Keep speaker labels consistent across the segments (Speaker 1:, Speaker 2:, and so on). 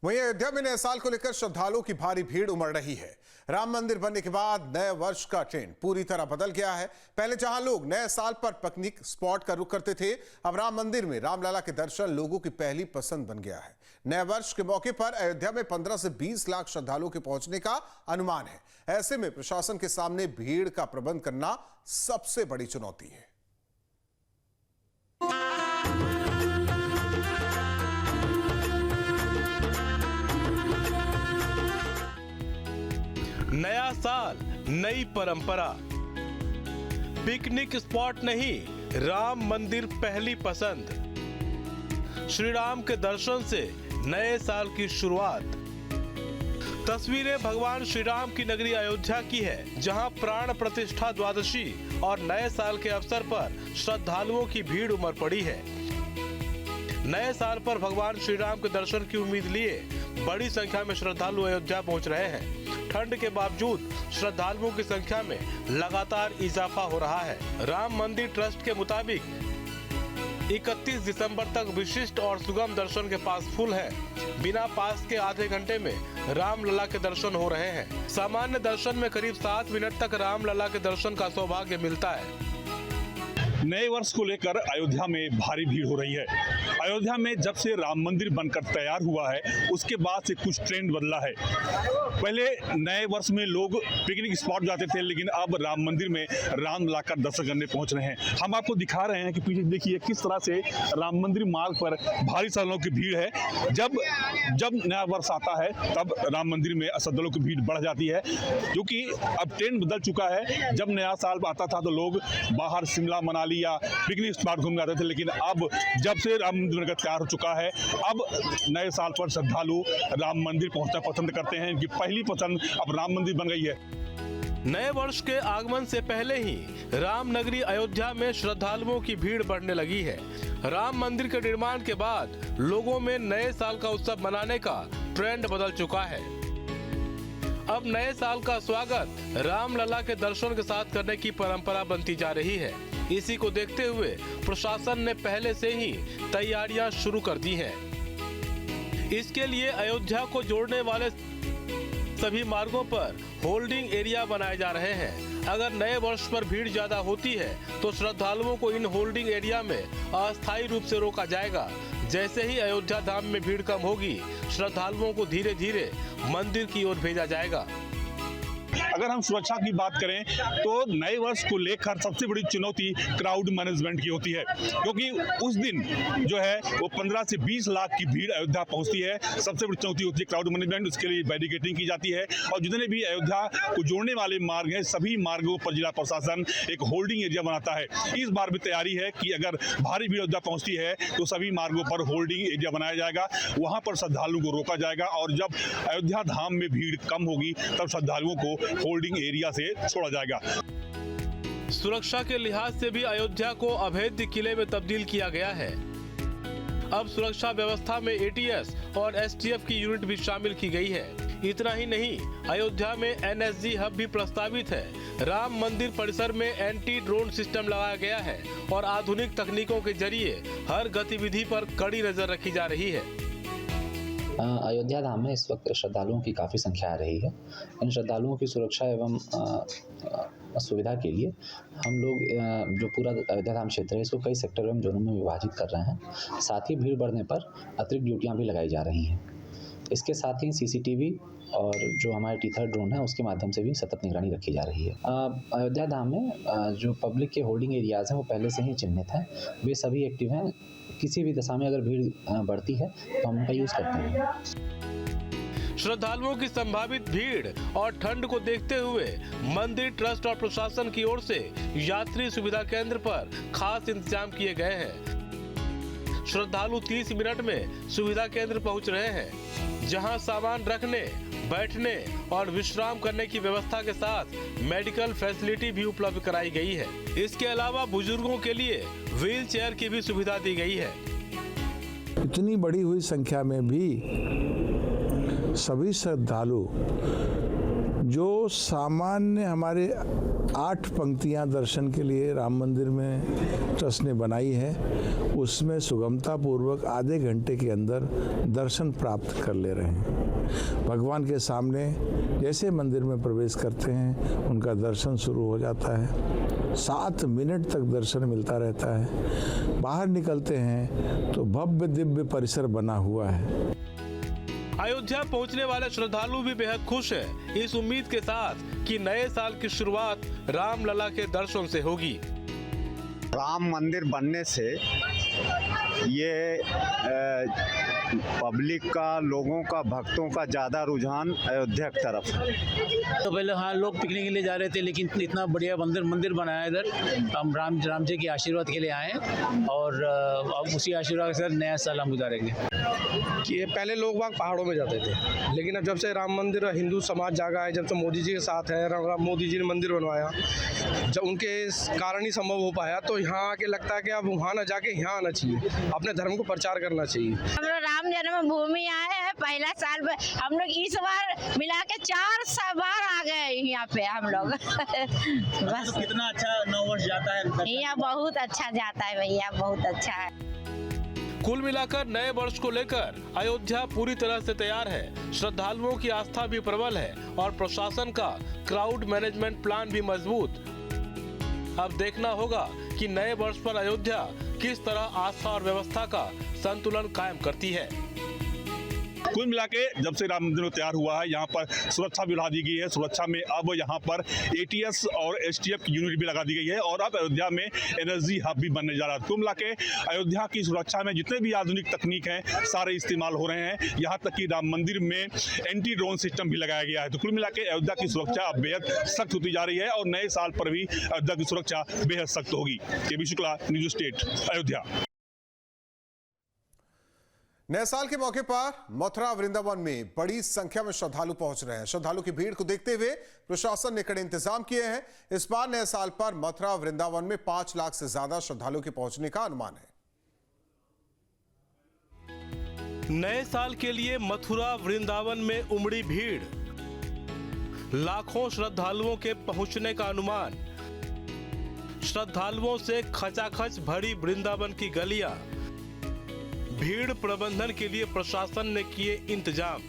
Speaker 1: वहीं अयोध्या में नए साल को लेकर श्रद्धालुओं की भारी भीड़ उमड़ रही है। राम मंदिर बनने के बाद नए वर्ष का ट्रेंड पूरी तरह बदल गया है। पहले जहां लोग नए साल पर पिकनिक स्पॉट का रुख करते थे, अब राम मंदिर में रामलला के दर्शन लोगों की पहली पसंद बन गया है। नए वर्ष के मौके पर अयोध्या में 15 से 20 लाख श्रद्धालुओं के पहुंचने का अनुमान है। ऐसे में प्रशासन के सामने भीड़ का प्रबंध करना सबसे बड़ी चुनौती है।
Speaker 2: नया साल, नई परंपरा, पिकनिक स्पॉट नहीं, राम मंदिर पहली पसंद। श्री राम के दर्शन से नए साल की शुरुआत। तस्वीरें भगवान श्री राम की नगरी अयोध्या की है, जहां प्राण प्रतिष्ठा द्वादशी और नए साल के अवसर पर श्रद्धालुओं की भीड़ उमड़ पड़ी है। नए साल पर भगवान श्री राम के दर्शन की उम्मीद लिए बड़ी संख्या में श्रद्धालु अयोध्या पहुंच रहे हैं। ठंड के बावजूद श्रद्धालुओं की संख्या में लगातार इजाफा हो रहा है। राम मंदिर ट्रस्ट के मुताबिक 31 दिसंबर तक विशिष्ट और सुगम दर्शन के पास फुल है। बिना पास के आधे घंटे में रामलला के दर्शन हो रहे हैं। सामान्य दर्शन में करीब 7 मिनट तक रामलला के दर्शन का सौभाग्य मिलता है।
Speaker 3: नए वर्ष को लेकर अयोध्या में भारी भीड़ हो रही है। अयोध्या में जब से राम मंदिर बनकर तैयार हुआ है, उसके बाद से कुछ ट्रेंड बदला है। पहले नए वर्ष में लोग पिकनिक स्पॉट जाते थे, लेकिन अब राम मंदिर में रामलला का दर्शन करने पहुंच रहे हैं। हम आपको दिखा रहे हैं कि पीछे देखिए किस तरह से राम मंदिर मार्ग पर भारी श्रद्धालुओं की भीड़ है। जब नया वर्ष आता है, तब राम मंदिर में श्रद्धालुओं की भीड़ बढ़ जाती है, क्योंकि अब ट्रेंड बदल चुका है। जब नया साल आता था तो लोग बाहर शिमला, मनाली या पिकनिक स्पॉट घूमने जाते थे, लेकिन अब जब से राम मंदिर बनकर तैयार हो चुका है, अब नए साल पर श्रद्धालु राम मंदिर पहुंचना पसंद करते हैं। इनकी पहली पसंद अब राम मंदिर बन गई है।
Speaker 2: नए वर्ष के आगमन से पहले ही राम नगरी अयोध्या में श्रद्धालुओं की भीड़ बढ़ने लगी है। राम मंदिर के निर्माण के बाद लोगों में नए साल का उत्सव मनाने का ट्रेंड बदल चुका है। अब नए साल का स्वागत रामलला के दर्शन के साथ करने की परंपरा बनती जा रही है। इसी को देखते हुए प्रशासन ने पहले से ही तैयारियां शुरू कर दी हैं। इसके लिए अयोध्या को जोड़ने वाले सभी मार्गों पर होल्डिंग एरिया बनाए जा रहे हैं। अगर नए वर्ष पर भीड़ ज्यादा होती है तो श्रद्धालुओं को इन होल्डिंग एरिया में अस्थायी रूप से रोका जाएगा। जैसे ही अयोध्या धाम में भीड़ कम होगी, श्रद्धालुओं को धीरे धीरे मंदिर की ओर भेजा जाएगा।
Speaker 3: अगर हम सुरक्षा की बात करें तो नए वर्ष को लेकर सबसे बड़ी चुनौती क्राउड मैनेजमेंट की होती है, क्योंकि उस दिन जो है वो 15 से 20 लाख की भीड़ अयोध्या पहुंचती है। सबसे बड़ी चुनौती होती है क्राउड मैनेजमेंट। उसके लिए बैरिकेडिंग की जाती है और जितने भी अयोध्या को जोड़ने वाले मार्ग हैं, सभी मार्गों पर जिला प्रशासन एक होल्डिंग एरिया बनाता है। इस बार भी तैयारी है कि अगर भारी भीड़ अयोध्या पहुंचती है तो सभी मार्गों पर होल्डिंग एरिया बनाया जाएगा। वहां पर श्रद्धालुओं को रोका जाएगा और जब अयोध्या धाम में भीड़ कम होगी तब श्रद्धालुओं को होल्डिंग एरिया से छोड़ा जाएगा।
Speaker 2: सुरक्षा के लिहाज से भी अयोध्या को अभेद्य किले में तब्दील किया गया है। अब सुरक्षा व्यवस्था में एटीएस और एसटीएफ की यूनिट भी शामिल की गई है। इतना ही नहीं, अयोध्या में एनएसजी हब भी प्रस्तावित है। राम मंदिर परिसर में एंटी ड्रोन सिस्टम लगाया गया है और आधुनिक तकनीकों के जरिए हर गतिविधि पर कड़ी नजर रखी जा रही है।
Speaker 4: अयोध्या धाम में इस वक्त श्रद्धालुओं की काफ़ी संख्या आ रही है। इन श्रद्धालुओं की सुरक्षा एवं सुविधा के लिए हम लोग जो पूरा अयोध्या धाम क्षेत्र है, इसको कई सेक्टर एवं जोनों में विभाजित कर रहे हैं। साथ ही भीड़ बढ़ने पर अतिरिक्त ड्यूटियाँ भी लगाई जा रही हैं। इसके साथ ही सीसीटीवी और जो हमारे टी-3 ड्रोन है, उसके माध्यम से भी सतत निगरानी रखी जा रही है। अयोध्या धाम में जो पब्लिक के होल्डिंग एरियाज़ हैं वो पहले से ही चिन्हित हैं, वे सभी एक्टिव हैं। किसी भी दशा में अगर भीड़ बढ़ती है तो हम उनका यूज़ करते हैं।
Speaker 2: श्रद्धालुओं की संभावित भीड़ और ठंड को देखते हुए मंदिर ट्रस्ट और प्रशासन की ओर से यात्री सुविधा केंद्र पर खास इंतजाम किए गए हैं। श्रद्धालु 30 मिनट में सुविधा केंद्र पहुंच रहे हैं, जहां सामान रखने, बैठने और विश्राम करने की व्यवस्था के साथ मेडिकल फैसिलिटी भी उपलब्ध कराई गई है। इसके अलावा बुजुर्गों के लिए व्हील चेयर की भी सुविधा दी गई है।
Speaker 5: इतनी बड़ी हुई संख्या में भी सभी श्रद्धालु जो सामान्य हमारे 8 पंक्तियां दर्शन के लिए राम मंदिर में ट्रस्ट ने बनाई है, उसमें सुगमता पूर्वक आधे घंटे के अंदर दर्शन प्राप्त कर ले रहे हैं। भगवान के सामने जैसे मंदिर में प्रवेश करते हैं उनका दर्शन शुरू हो जाता है। 7 मिनट तक दर्शन मिलता रहता है। बाहर निकलते हैं तो भव्य दिव्य परिसर बना हुआ है।
Speaker 2: अयोध्या पहुंचने वाले श्रद्धालु भी बेहद खुश हैं, इस उम्मीद के साथ कि नए साल की शुरुआत रामलला के दर्शन से होगी।
Speaker 6: राम मंदिर बनने से ये पब्लिक का, लोगों का, भक्तों का ज़्यादा रुझान अयोध्या की तरफ है।
Speaker 7: तो पहले हाँ लोग पिकनिक के लिए जा रहे थे, लेकिन इतना बढ़िया मंदिर बनाया इधर। हम राम जी के आशीर्वाद के लिए आए और अब उसी आशीर्वाद के साथ नया साल हम गुजारेंगे।
Speaker 8: कि पहले लोग बाग पहाड़ों में जाते थे, लेकिन अब जब से राम मंदिर हिंदू समाज जागा है, जब से मोदी जी के साथ है, मोदी जी ने मंदिर बनवाया, जब उनके कारण ही संभव हो पाया, तो यहाँ आके लगता है कि अब वहाँ ना जाके यहाँ आना चाहिए, अपने धर्म को प्रचार करना चाहिए।
Speaker 9: हम लोग राम जन्मभूमि आए हैं, पहला साल हम लोग इस बार मिला के 4 बार आ गए यहाँ पे हम लोग। बस
Speaker 7: तो कितना अच्छा नव वर्ष जाता है
Speaker 9: यहाँ, बहुत अच्छा जाता है भैया, बहुत अच्छा है।
Speaker 2: कुल मिलाकर नए वर्ष को लेकर अयोध्या पूरी तरह से तैयार है। श्रद्धालुओं की आस्था भी प्रबल है और प्रशासन का क्राउड मैनेजमेंट प्लान भी मजबूत। अब देखना होगा कि नए वर्ष पर अयोध्या किस तरह आस्था और व्यवस्था का संतुलन कायम करती है।
Speaker 3: कुल मिला के जब से राम मंदिर तैयार हुआ है, यहाँ पर सुरक्षा भी बढ़ा दी गई है। सुरक्षा में अब यहाँ पर ATS और STF की यूनिट भी लगा दी गई है और अब अयोध्या में एनर्जी हब भी बनने जा रहा है। कुल मिला के अयोध्या की सुरक्षा में जितने भी आधुनिक तकनीक हैं सारे इस्तेमाल हो रहे हैं। यहाँ तक कि राम मंदिर में एंटी ड्रोन सिस्टम भी लगाया गया है। तो कुल मिला के अयोध्या की सुरक्षा अब बेहद सख्त होती जा रही है और नए साल पर भी अयोध्या की सुरक्षा बेहद सख्त होगी। KB Shukla, news state, Ayodhya.
Speaker 1: नए साल के मौके पर मथुरा वृंदावन में बड़ी संख्या में श्रद्धालु पहुंच रहे हैं। श्रद्धालु की भीड़ को देखते हुए प्रशासन ने कड़े इंतजाम किए हैं। इस बार नए साल पर मथुरा वृंदावन में 5 लाख से ज्यादा श्रद्धालुओं के पहुंचने का अनुमान है।
Speaker 2: नए साल के लिए मथुरा वृंदावन में उमड़ी भीड़, लाखों श्रद्धालुओं के पहुंचने का अनुमान। श्रद्धालुओं से खचाखच भरी वृंदावन की गलियां, भीड़ प्रबंधन के लिए प्रशासन ने किए इंतजाम।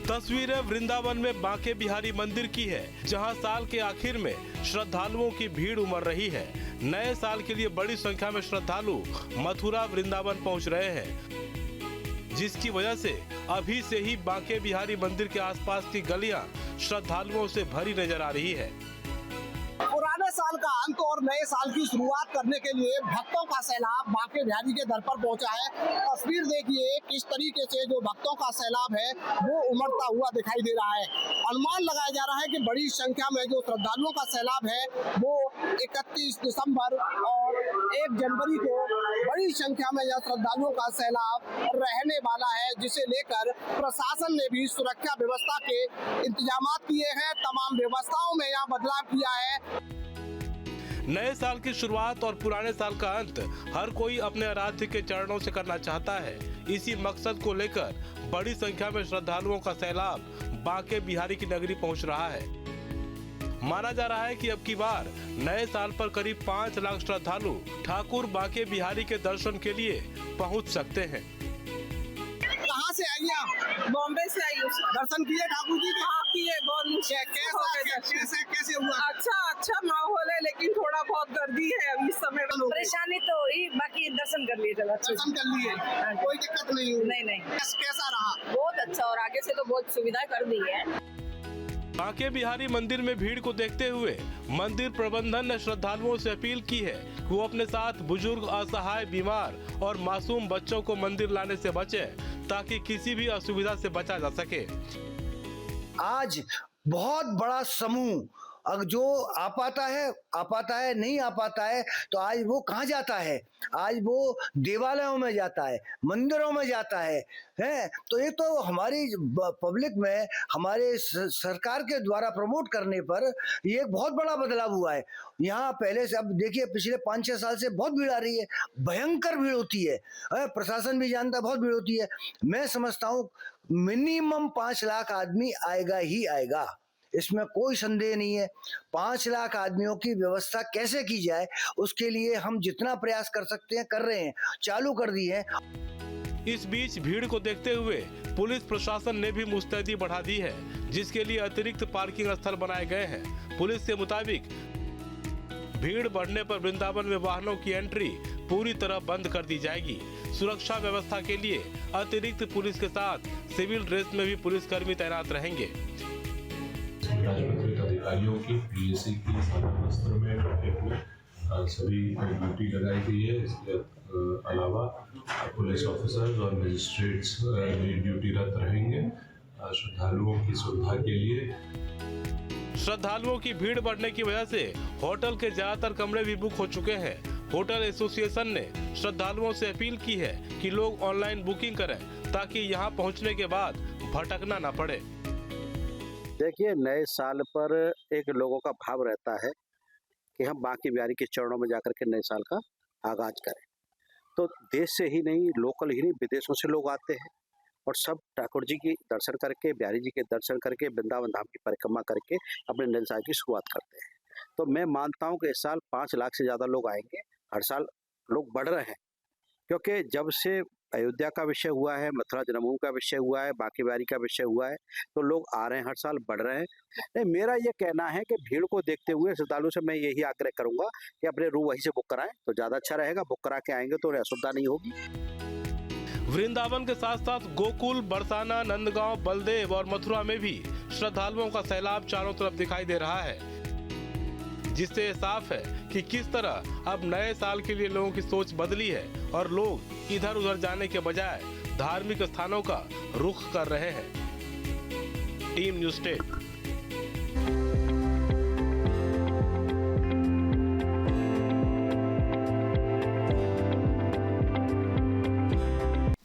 Speaker 2: तस्वीरें वृंदावन में बांके बिहारी मंदिर की है, जहां साल के आखिर में श्रद्धालुओं की भीड़ उमड़ रही है। नए साल के लिए बड़ी संख्या में श्रद्धालु मथुरा वृंदावन पहुंच रहे हैं, जिसकी वजह से अभी से ही बांके बिहारी मंदिर के आसपास की गलियां श्रद्धालुओं से भरी नजर आ रही है।
Speaker 10: पुराने साल का अंत और नए साल की शुरुआत करने के लिए भक्तों का सैलाब बांके बिहारी के दर पर पहुंचा है। तस्वीर देखिए किस तरीके से जो भक्तों का सैलाब है वो उमड़ता हुआ दिखाई दे रहा है। अनुमान लगाया जा रहा है कि बड़ी संख्या में जो श्रद्धालुओं का सैलाब है वो 31 दिसंबर और 1 जनवरी को बड़ी संख्या में यह श्रद्धालुओं का सैलाब रहने वाला है, जिसे लेकर प्रशासन ने भी सुरक्षा व्यवस्था के इंतजाम किए हैं। तमाम व्यवस्थाओं में यहाँ बदलाव किया है।
Speaker 2: नए साल की शुरुआत और पुराने साल का अंत हर कोई अपने आराध्य के चरणों से करना चाहता है। इसी मकसद को लेकर बड़ी संख्या में श्रद्धालुओं का सैलाब बांके बिहारी की नगरी पहुंच रहा है। माना जा रहा है कि अब की बार नए साल पर करीब 5 लाख श्रद्धालु ठाकुर बांके बिहारी के दर्शन के लिए पहुंच सकते हैं।
Speaker 10: कहाँ से आई आप?
Speaker 11: बॉम्बे से आई हूँ।
Speaker 10: दर्शन किए ठाकुर जी के?
Speaker 11: हाँ किए, बहुत
Speaker 10: कैसे हुआ?
Speaker 11: अच्छा माहौल है, लेकिन थोड़ा बहुत गर्दी है अभी इस समय। परेशानी तो हुई, बाकी दर्शन कर लिए।
Speaker 10: दर्शन कर लिए, कोई दिक्कत नहीं हुई?
Speaker 11: नहीं।
Speaker 10: कैसा रहा?
Speaker 11: बहुत अच्छा, और आगे से तो बहुत सुविधाएं कर दी है।
Speaker 2: बांके बिहारी मंदिर में भीड़ को देखते हुए मंदिर प्रबंधन ने श्रद्धालुओं से अपील की है कि वो अपने साथ बुजुर्ग, असहाय, बीमार और मासूम बच्चों को मंदिर लाने से बचें, ताकि किसी भी असुविधा से बचा जा सके।
Speaker 12: आज बहुत बड़ा समूह जो आ पाता है, नहीं आ पाता है, तो आज वो कहाँ जाता है? आज वो देवालयों में जाता है, मंदिरों में जाता है। तो ये तो हमारी पब्लिक में हमारे सरकार के द्वारा प्रमोट करने पर ये एक बहुत बड़ा बदलाव हुआ है। यहाँ पहले से, अब देखिए पिछले 5-6 साल से बहुत भीड़ आ रही है, भयंकर भीड़ होती है। प्रशासन भी जानता है बहुत भीड़ होती है। मैं समझता हूँ मिनिमम 5 लाख आदमी आएगा ही आएगा। इसमें कोई संदेह नहीं है। 5 लाख आदमियों की व्यवस्था कैसे की जाए, उसके लिए हम जितना प्रयास कर सकते हैं कर रहे हैं, चालू कर दी है।
Speaker 2: इस बीच भीड़ को देखते हुए पुलिस प्रशासन ने भी मुस्तैदी बढ़ा दी है, जिसके लिए अतिरिक्त पार्किंग स्थल बनाए गए हैं। पुलिस के मुताबिक भीड़ बढ़ने पर वृंदावन में वाहनों की एंट्री पूरी तरह बंद कर दी जाएगी। सुरक्षा व्यवस्था के लिए अतिरिक्त पुलिस के साथ सिविल ड्रेस में भी पुलिसकर्मी तैनात रहेंगे।
Speaker 13: राजपत्रित अधिकारियों की पीएसी की साधारण वस्त्र में ट्रैफिक में सभी ड्यूटी लगाई गई है। इसके अलावा पुलिस ऑफिसर्स और मजिस्ट्रेट्स ड्यूटीरत रहेंगे श्रद्धालुओं की सुविधा के लिए।
Speaker 2: श्रद्धालुओं की भीड़ बढ़ने की वजह से होटल के ज्यादातर कमरे भी बुक हो चुके हैं। होटल एसोसिएशन ने श्रद्धालुओं से अपील की है कि लोग ऑनलाइन बुकिंग करें ताकि यहां पहुंचने के बाद भटकना न पड़े।
Speaker 14: देखिए, नए साल पर एक लोगों का भाव रहता है कि हम बांके बिहारी के चरणों में जाकर के नए साल का आगाज करें। तो देश से ही नहीं, लोकल ही नहीं, विदेशों से लोग आते हैं और सब ठाकुर जी की दर्शन करके, बिहारी जी के दर्शन करके, वृंदावन धाम की परिक्रमा करके अपने नए साल की शुरुआत करते हैं। तो मैं मानता हूं कि इस साल 5 लाख से ज़्यादा लोग आएंगे। हर साल लोग बढ़ रहे हैं, क्योंकि जब से अयोध्या का विषय हुआ है, मथुरा जन्मभूमि का विषय हुआ है, बांके बिहारी का विषय हुआ है, तो लोग आ रहे हैं, हर साल बढ़ रहे हैं। नहीं, मेरा ये कहना है कि भीड़ को देखते हुए श्रद्धालु से मैं यही आग्रह करूंगा कि अपने रूम वहीं से बुक कराएं तो ज़्यादा अच्छा रहेगा। बुक करा के आएंगे तो उन्हें असुविधा नहीं होगी।
Speaker 2: वृंदावन के साथ साथ गोकुल, बरसाना, नंदगांव, बलदेव और मथुरा में भी श्रद्धालुओं का सैलाब चारों तरफ दिखाई दे रहा है, जिससे साफ है कि किस तरह अब नए साल के लिए लोगों की सोच बदली है और लोग इधर उधर जाने के बजाय धार्मिक स्थानों का रुख कर रहे हैं। Team news state.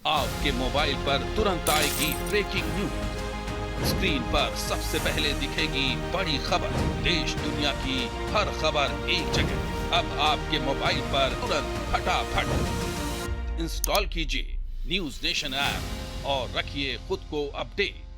Speaker 15: आपके मोबाइल पर तुरंत आएगी ब्रेकिंग न्यूज। स्क्रीन पर सबसे पहले दिखेगी बड़ी खबर। देश दुनिया की हर खबर एक जगह। अब आपके मोबाइल पर तुरंत फटाफट इंस्टॉल कीजिए न्यूज़ नेशन ऐप और रखिए खुद को अपडेट।